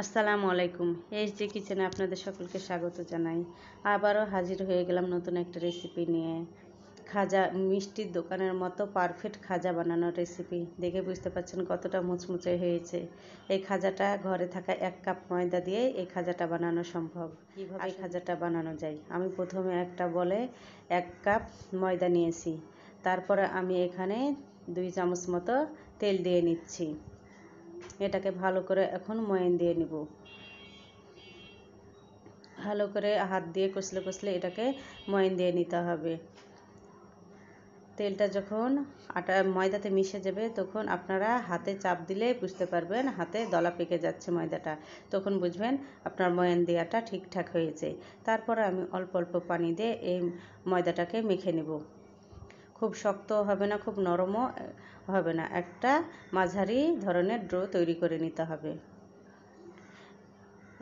আসসালামু আলাইকুম। এইচডি কিচেনে আপনাদের সকলকে স্বাগত জানাই। আবারও হাজির হয়ে গেলাম নতুন একটা রেসিপি নিয়ে। খাজা, মিষ্টির দোকানের মতো পারফেক্ট খাজা বানানোর রেসিপি। দেখে বুঝতে পারছেন কতটা মুচমুচে হয়েছে। এই খাজাটা ঘরে থাকা 1 কাপ ময়দা দিয়ে এই খাজাটা বানানো সম্ভব। কীভাবে এই খাজাটা বানানো যায়? আমি প্রথমে একটা বলে 1 কাপ ময়দা নিয়েছি। তারপরে আমি এখানে 2 চামচ মতো তেল দিয়ে নিচ্ছি। এটাকে ভালো করে এখন ময়ান দিয়ে নিব। ভালো করে হাত দিয়ে কষলে কষলে এটাকে ময়ান দিয়ে নিতে হবে। তেলটা যখন ময়দাতে মিশে যাবে তখন আপনারা হাতে চাপ দিলে বুঝতে পারবেন হাতে দলা পেকে যাচ্ছে ময়দাটা। তখন বুঝবেন আপনার ময়ান দেওয়াটা ঠিকঠাক হয়েছে। তারপরে আমি অল্প অল্প পানি দিয়ে এই ময়দাটাকে মেখে নেব। খুব শক্ত হবে না, খুব নরমও হবে না, একটা মাঝারি ধরনের ডো তৈরি করে নিতে হবে।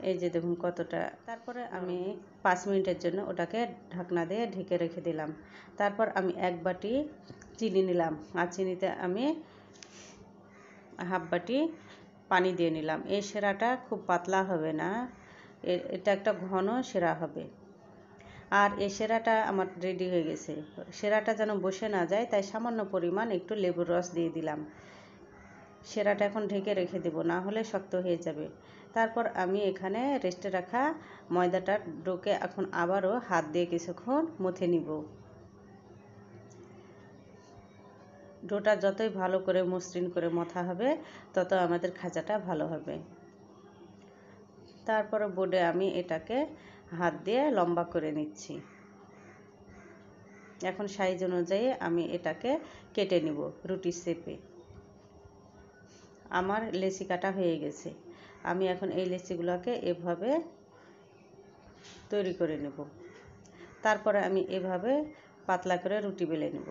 এই যে দেখুন কতটা। তারপরে আমি 5 মিনিটের জন্য ওটাকে ঢাকনা দিয়ে ঢেকে রেখে দিলাম। তারপর আমি 1 বাটি চিনি নিলাম, আর চিনিতে আমি হাফ বাটি পানি দিয়ে নিলাম। এই সেরাটা খুব পাতলা হবে না, এটা একটা ঘন সেরা হবে। আর এই সেরাটা আমার রেডি হয়ে গেছে। সেরাটা যেন বসে না যায় তাই সামান্য পরিমাণ একটু লেবুর রস দিয়ে দিলাম। সেরাটা এখন ঢেকে রেখে দেব, না হলে শক্ত হয়ে যাবে। তারপর আমি এখানে রেস্টে রাখা ময়দাটার ডোকে এখন আবারও হাত দিয়ে কিছুক্ষণ মথে নিব। ডোটা যতই ভালো করে মসৃণ করে মথা হবে তত আমাদের খাজাটা ভালো হবে। তারপরে বোর্ডে আমি এটাকে হাত দিয়ে লম্বা করে নিচ্ছি। এখন সাইজ অনুযায়ী আমি এটাকে কেটে নিব রুটির শেপে। আমার লেচি কাটা হয়ে গেছে। আমি এখন এই লেচিগুলোকে এভাবে তৈরি করে নেব। তারপরে আমি এভাবে পাতলা করে রুটি বেলে নেব।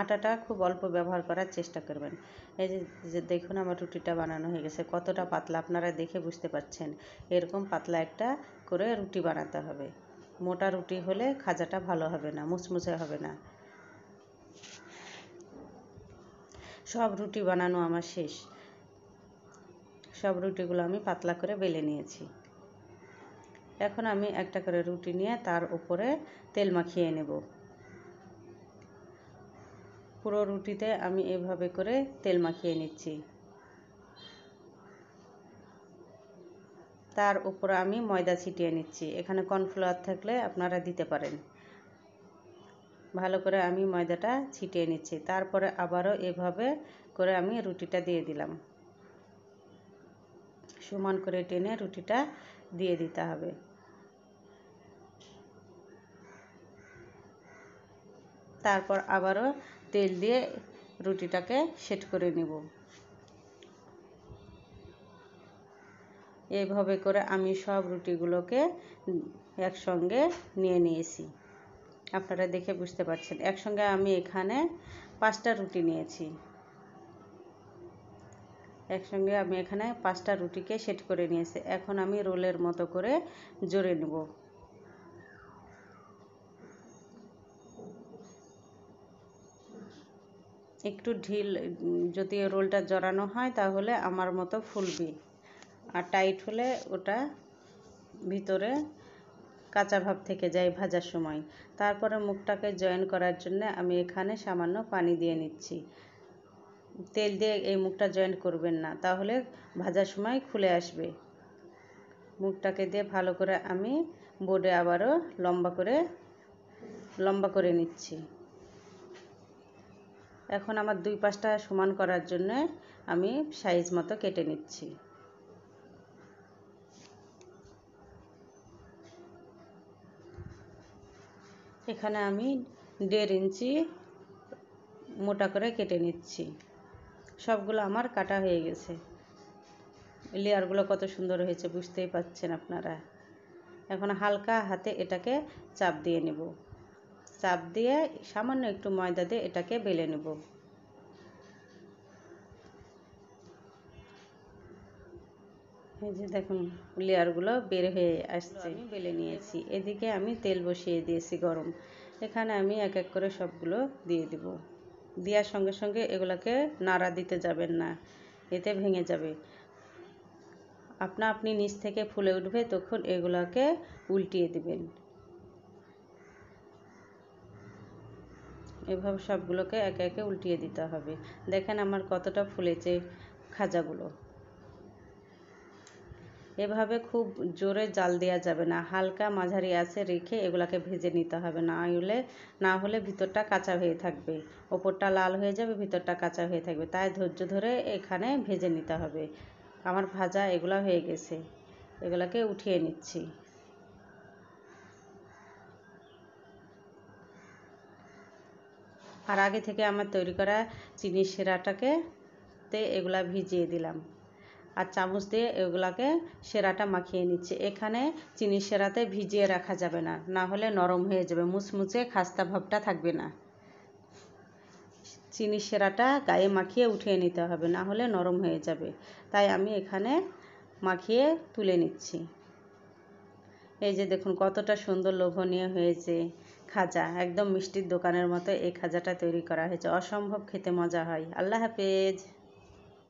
আটাটা খুব অল্প ব্যবহার করার চেষ্টা করবেন। এই যে দেখুন আমার রুটিটা বানানো হয়ে গেছে। কতটা পাতলা আপনারা দেখে বুঝতে পারছেন। এরকম পাতলা একটা করে রুটি বানাতে হবে। মোটা রুটি হলে খাজাটা ভালো হবে না, মুচমুচে হবে না। সব রুটি বানানো আমার শেষ। সব রুটিগুলো আমি পাতলা করে বেলে নিয়েছি। এখন আমি একটা করে রুটি নিয়ে তার উপরে তেল মাখিয়ে নেব। পুরো রুটিতে আমি এভাবে করে তেল মাখিয়ে নিচ্ছি। তার উপরে আমি ময়দা ছিটিয়ে নিচ্ছি। এখানে কর্নফ্লাওয়ার থাকলে আপনারা দিতে পারেন। ভালো করে আমি ময়দাটা ছিটিয়ে নিচ্ছি। তারপরে আবারও এভাবে করে আমি রুটিটা দিয়ে দিলাম। সমান করে টেনে রুটিটা দিয়ে দিতে হবে। তারপর আবারও তেল দিয়ে রুটিটাকে সেট করে নেব। এইভাবে করে আমি সব রুটিগুলোকে একসঙ্গে নিয়ে নিয়েছি। আপনারা দেখে বুঝতে পারছেন। একসঙ্গে আমি এখানে 5টা রুটি নিয়েছি। একসঙ্গে আমি এখানে 5টা রুটিকে সেট করে নিয়েছি। এখন আমি রোলের মতো করে জড়ে নেব। একটু ঢিল, যদি রোলটা জড়ানো হয় তাহলে আমার মতো ফুলবে, আর টাইট হলে ওটা ভিতরে কাঁচা ভাব থেকে যায় ভাজার সময়। তারপরে মুখটাকে জয়েন করার জন্য আমি এখানে সামান্য পানি দিয়ে নিচ্ছি। তেল দিয়ে এই মুখটা জয়েন করবেন না, তাহলে ভাজার সময় খুলে আসবে। মুখটাকে দিয়ে ভালো করে আমি বোর্ডে আবারও লম্বা করে নিচ্ছি। এখন আমার 2 পাশটা সমান করার জন্য আমি সাইজ মতো কেটে নিচ্ছি। এখানে আমি 1.5 ইঞ্চি মোটা করে কেটে নিচ্ছি। সবগুলো আমার কাটা হয়ে গেছে। লেয়ারগুলো কত সুন্দর হয়েছে বুঝতেই পাচ্ছেন আপনারা। এখন হালকা হাতে এটাকে চাপ দিয়ে নেব। চাপ দিয়ে সামান্য একটু ময়দা দিয়ে এটাকে বেলে নেব। এই যে দেখুন লেয়ারগুলো বের হয়ে আসছে। আমি বেলে নিয়েছি। এদিকে আমি তেল বসিয়ে দিয়েছি গরম। এখানে আমি এক এক করে সবগুলো দিয়ে দেব। দেওয়ার সঙ্গে সঙ্গে এগুলোকে নাড়া দিতে যাবেন না। এতে ভেঙে যাবে। আপনা আপনি নিচ থেকে ফুলে উঠবে, তখন এগুলোকে উল্টিয়ে দিবেন। এভাবে সবগুলোকে একে একে উল্টিয়ে দিতে হবে। দেখেন আমার কতটা ফুলেছে খাজাগুলো। এভাবে খুব জোরে জাল দেওয়া যাবে না, হালকা মাঝারি আঁচে রেখে এগুলাকে ভেজে নিতে হবে। না হলে ভিতরটা কাঁচা হয়ে থাকবে, ওপরটা লাল হয়ে যাবে, ভিতরটা কাঁচা হয়ে থাকবে। তাই ধৈর্য ধরে এখানে ভেজে নিতে হবে। আমার ভাজা এগুলা হয়ে গেছে, এগুলাকে উঠিয়ে নিচ্ছি। আর আগে থেকে আমার তৈরি করা চিনির শিরাটাকে এগুলা ভিজিয়ে দিলাম, আর চামচ দিয়ে এগুলাকে শিরাটা মাখিয়ে নিচ্ছে। এখানে চিনির শিরাতে ভিজিয়ে রাখা যাবে না, না হলে নরম হয়ে যাবে, মুচমুচে খাস্তা ভাবটা থাকবে না। চিনির শিরাটা গায়ে মাখিয়ে উঠিয়ে নিতে হবে, না হলে নরম হয়ে যাবে। তাই আমি এখানে মাখিয়ে তুলে নিচ্ছি। এই যে দেখুন কতটা সুন্দর লোভনীয় হয়েছে খাজা, একদম মিষ্টির দোকানের মতো এই খাজাটা তৈরি করা হয়েছে। অসম্ভব খেতে মজা হয়। আল্লাহ হাফেজ।